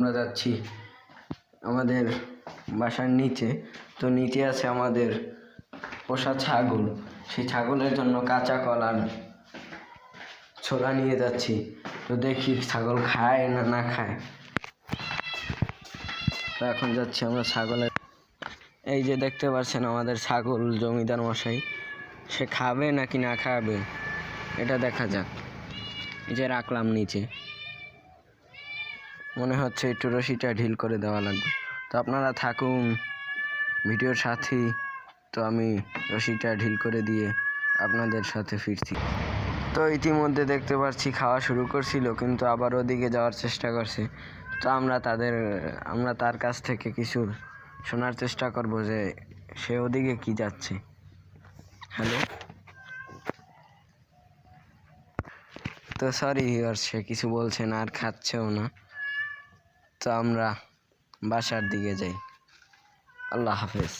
আমরা যাচ্ছি আমাদের বাসার নিচে। তো নিচে আছে আমাদের পোষা ছাগল। সেই ছাগলের জন্য কাঁচা কলার ছোলা নিয়ে যাচ্ছি। তো দেখি ছাগল খায় না না খায়। তো এখন যাচ্ছি আমরা ছাগলের, এই যে দেখতে পাচ্ছেন আমাদের ছাগল জমিদার মশাই, সে খাবে নাকি না খাবে এটা দেখা যাক। এই যে রাখলাম নিচে, মনে হচ্ছে একটু রশিটা ঢিল করে দেওয়া লাগবে। তো আপনারা থাকুন ভিডিওর সাথেই। তো আমি রশিটা ঢিল করে দিয়ে আপনাদের সাথে ফিরছি। তো ইতিমধ্যে দেখতে পাচ্ছি খাওয়া শুরু করছিল, কিন্তু আবার ওদিকে যাওয়ার চেষ্টা করছে। তো আমরা তার কাছ থেকে কিছু শোনার চেষ্টা করব যে সে ওদিকে কি যাচ্ছে। হ্যালো। তো সরি, সে কিছু বলছে না আর খাচ্ছেও না। তো আমরা বাসার দিকে যাই। আল্লাহ হাফেজ।